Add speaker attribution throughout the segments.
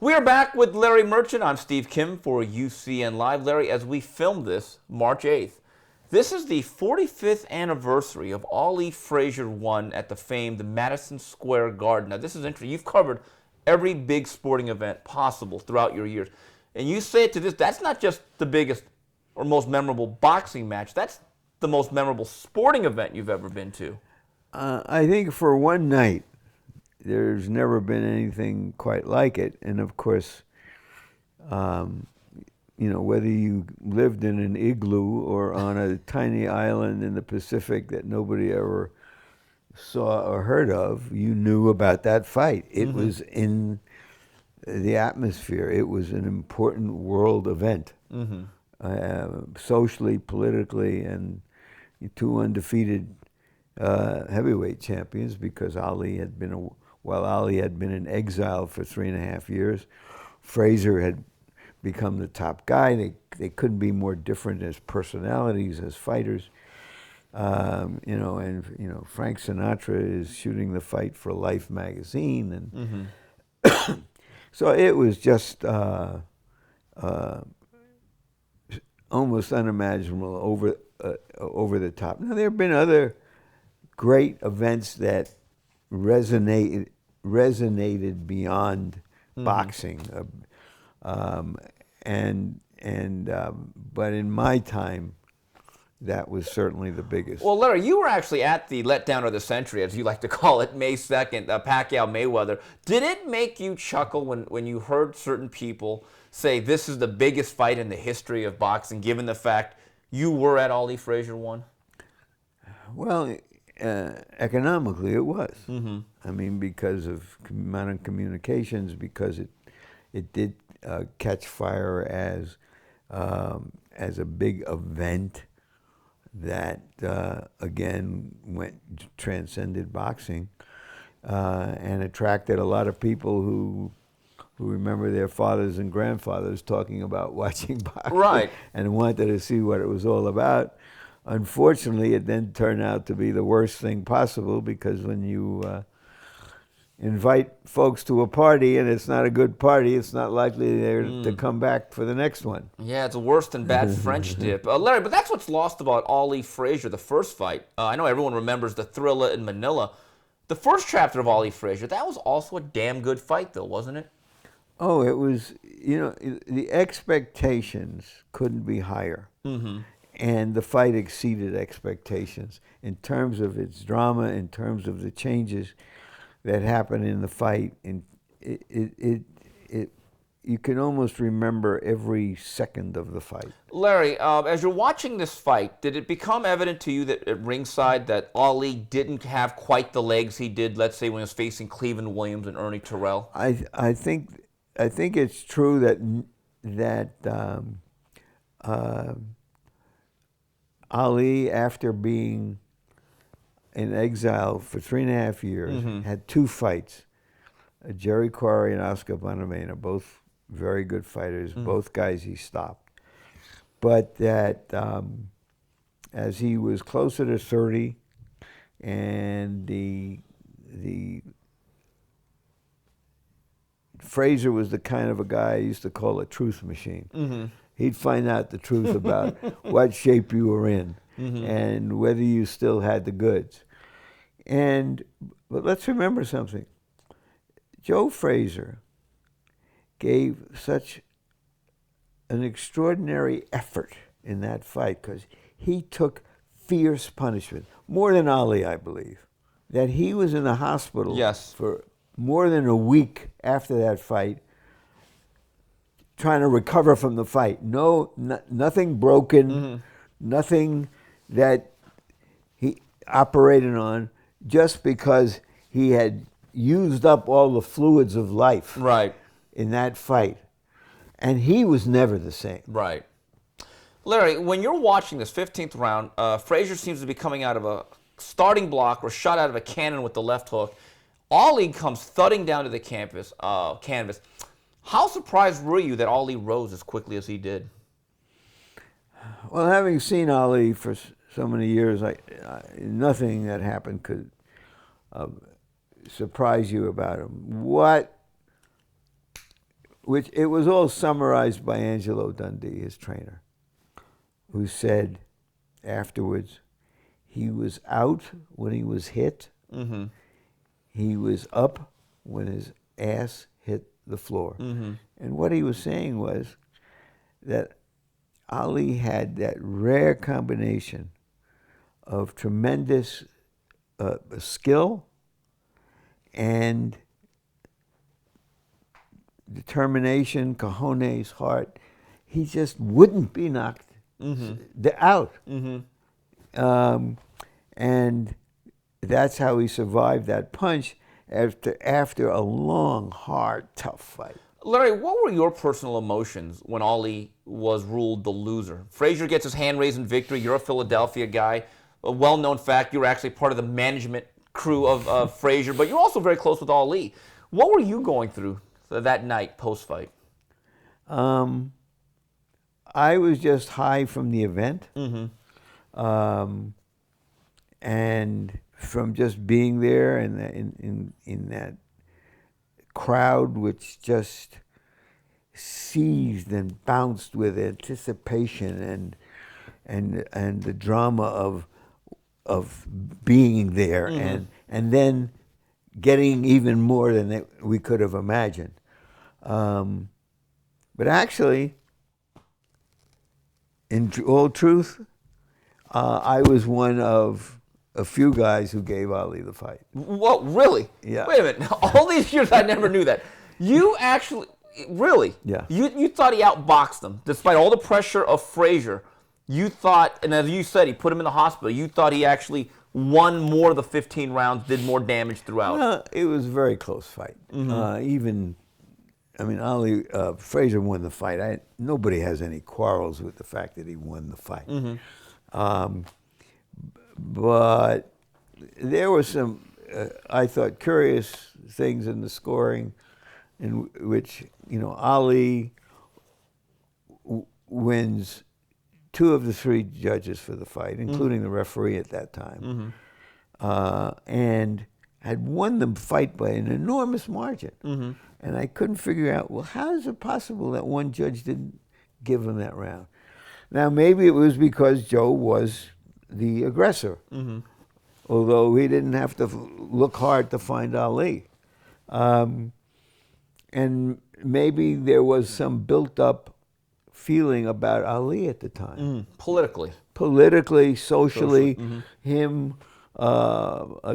Speaker 1: We are back with Larry Merchant. I'm Steve Kim for UCN Live. Larry, as we film this, March 8th, this is the 45th anniversary of Ali Frazier won at the famed Madison Square Garden. Now, this is interesting. You've covered every big sporting event possible throughout your years. And you say to this, that's not just the biggest or most memorable boxing match. That's the most memorable sporting event you've ever been to.
Speaker 2: I think for one night, there's never been anything quite like it. And of course, you know, whether you lived in an igloo or on a tiny island in the Pacific that nobody ever saw or heard of, you knew about that fight. It was in the atmosphere. It was an important world event, socially, politically, and two undefeated heavyweight champions, because Ali had been while Ali had been in exile for 3.5 years, Frazier had become the top guy. They couldn't be more different as personalities, as fighters. You know, and you know, Frank Sinatra is shooting the fight for Life magazine, and so it was just almost unimaginable, over the top. Now there have been other great events that resonated beyond boxing, but in my time, that was certainly the biggest.
Speaker 1: Well, Larry, you were actually at the letdown of the century, as you like to call it, May 2nd, Pacquiao-Mayweather. Did it make you chuckle when you heard certain people say this is the biggest fight in the history of boxing, given the fact you were at Ali Frazier won?
Speaker 2: Well, economically, it was. I mean, because of modern communications, because it did catch fire as a big event that again transcended boxing and attracted a lot of people who remember their fathers and grandfathers talking about watching boxing,
Speaker 1: right,
Speaker 2: and wanted to see what it was all about. Unfortunately, it then turned out to be the worst thing possible, because when you invite folks to a party and it's not a good party, it's not likely they're to come back for the next one.
Speaker 1: Yeah, it's worse than bad French dip. Larry, but that's what's lost about Ali Frazier, the first fight. I know everyone remembers the thriller in Manila. The first chapter of Ali Frazier, that was also a damn good fight, though, wasn't it?
Speaker 2: Oh, it was, you know, the expectations couldn't be higher. And the fight exceeded expectations in terms of its drama, in terms of the changes that happened in the fight. And you can almost remember every second of the fight.
Speaker 1: Larry, as you're watching this fight, did it become evident to you that at ringside that Ali didn't have quite the legs he did, let's say, when he was facing Cleveland Williams and Ernie Terrell?
Speaker 2: I think it's true that Ali, after being in exile for 3.5 years, had 2 fights. Jerry Quarry and Oscar Bonavena, both very good fighters, both guys he stopped. But that as he was closer to 30, and the Frazier was the kind of a guy I used to call a truth machine. He'd find out the truth about what shape you were in and whether you still had the goods. But let's remember something. Joe Frazier gave such an extraordinary effort in that fight, because he took fierce punishment, more than Ali, I believe. That he was in the hospital for more than a week after that fight, trying to recover from the fight. Nothing broken, nothing that he operated on, just because he had used up all the fluids of life in that fight. And he was never the same.
Speaker 1: Right. Larry, when you're watching this 15th round, Frazier seems to be coming out of a starting block or shot out of a cannon with the left hook. Ali comes thudding down to the canvas. How surprised were you that Ali rose as quickly as he did?
Speaker 2: Well, having seen Ali for so many years, nothing that happened could surprise you about him. What which it was all summarized by Angelo Dundee, his trainer, who said afterwards, he was out when he was hit.
Speaker 1: Mm-hmm.
Speaker 2: He was up when his ass hit the floor.
Speaker 1: Mm-hmm.
Speaker 2: And what he was saying was that Ali had that rare combination of tremendous skill and determination, cojones, heart. He just wouldn't be knocked out.
Speaker 1: Mm-hmm.
Speaker 2: And that's how he survived that punch after a long, hard, tough fight.
Speaker 1: Larry, what were your personal emotions when Ali was ruled the loser? Frazier gets his hand raised in victory. You're a Philadelphia guy. A well-known fact, you were actually part of the management crew of Frazier, but you're also very close with Ali. What were you going through that night post-fight?
Speaker 2: I was just high from the event. And from just being there and in that crowd, which just seized and bounced with anticipation and the drama of being there, and then getting even more than we could have imagined. But actually, in all truth, I was one of a few guys who gave Ali the fight.
Speaker 1: What, really?
Speaker 2: Yeah.
Speaker 1: Wait a minute. All these years I never knew that. You actually, really?
Speaker 2: Yeah.
Speaker 1: You thought he outboxed him, despite all the pressure of Frazier. You thought, and as you said, he put him in the hospital. You thought he actually won more of the 15 rounds, did more damage throughout.
Speaker 2: Well, it was a very close fight. Ali, Frazier won the fight. Nobody has any quarrels with the fact that he won the fight. But there were some, I thought, curious things in the scoring, in which, Ali wins 2 of the 3 judges for the fight, including the referee at that time, and had won the fight by an enormous margin. And I couldn't figure out, well, how is it possible that one judge didn't give him that round? Now, maybe it was because Joe was the aggressor, although he didn't have to look hard to find Ali. And maybe there was some built-up feeling about Ali at the time. Politically, socially, him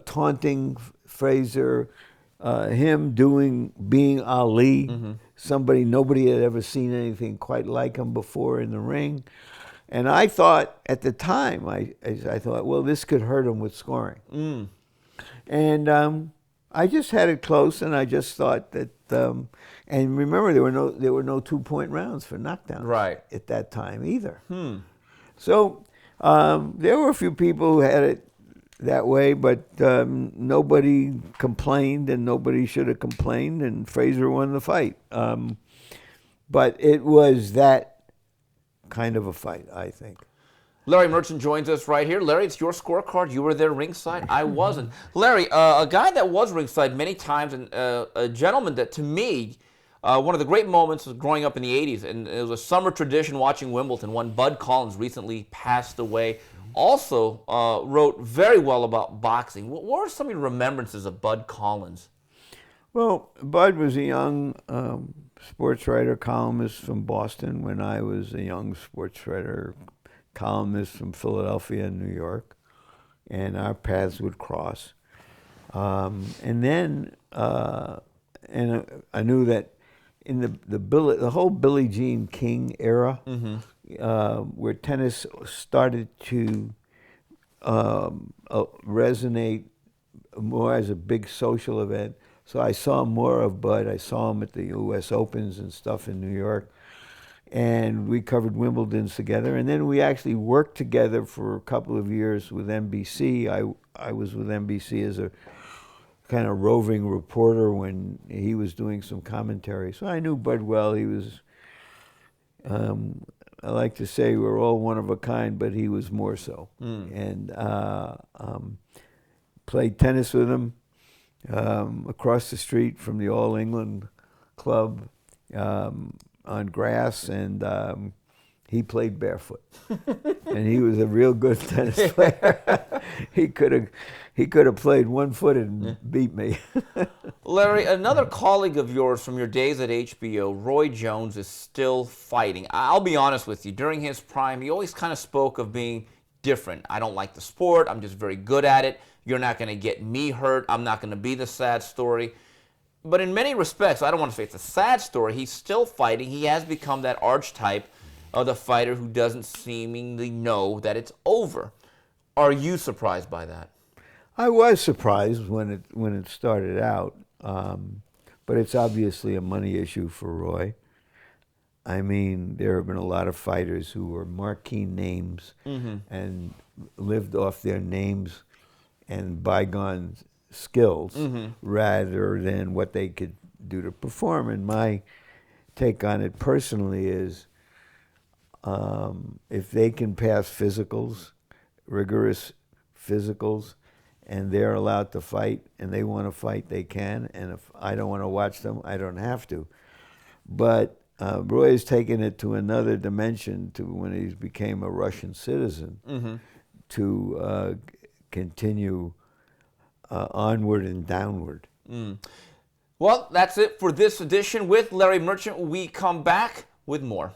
Speaker 2: taunting Frazier, him being Ali, somebody nobody had ever seen anything quite like him before in the ring. And I thought at the time, I thought, well, this could hurt him with scoring. And I just had it close, and I just thought that. And remember, there were no 2-point rounds for knockdowns at that time either. So there were a few people who had it that way, but nobody complained, and nobody should have complained, and Frazier won the fight. But it was that kind of a fight, I think.
Speaker 1: Larry Merchant joins us right here. Larry, it's your scorecard. You were there ringside. I wasn't. Larry, a guy that was ringside many times, and a gentleman that, to me, one of the great moments was growing up in the 80s, and it was a summer tradition watching Wimbledon. One Bud Collins recently passed away. Also wrote very well about boxing. What were some of your remembrances of Bud Collins?
Speaker 2: Well, Bud was a young sports writer, columnist from Boston when I was a young sports writer, columnist from Philadelphia and New York, and our paths would cross. And then and I knew that in the whole Billie Jean King era, where tennis started to resonate more as a big social event. So I saw more of Bud. I saw him at the U.S. Opens and stuff in New York. And we covered Wimbledon's together. And then we actually worked together for a couple of years with NBC. I was with NBC as a kind of roving reporter when he was doing some commentary. So I knew Bud well. He was, I like to say we're all one of a kind, but he was more so. And played tennis with him across the street from the All England Club on grass, and he played barefoot. And he was a real good tennis player. He could have played one-footed and beat me.
Speaker 1: Larry, another colleague of yours from your days at HBO, Roy Jones, is still fighting. I'll be honest with you. During his prime, he always kind of spoke of being different. I don't like the sport. I'm just very good at it. You're not going to get me hurt. I'm not going to be the sad story. But in many respects, I don't want to say it's a sad story. He's still fighting. He has become that archetype of the fighter who doesn't seemingly know that it's over. Are you surprised by that?
Speaker 2: I was surprised when it started out, but it's obviously a money issue for Roy. I mean, there have been a lot of fighters who were marquee names and lived off their names and bygone skills rather than what they could do to perform. And my take on it personally is if they can pass physicals, rigorous physicals, and they're allowed to fight and they want to fight, they can. And if I don't want to watch them, I don't have to. But Roy has taken it to another dimension to when he became a Russian citizen to continue onward and downward.
Speaker 1: Well, that's it for this edition with Larry Merchant. We come back with more.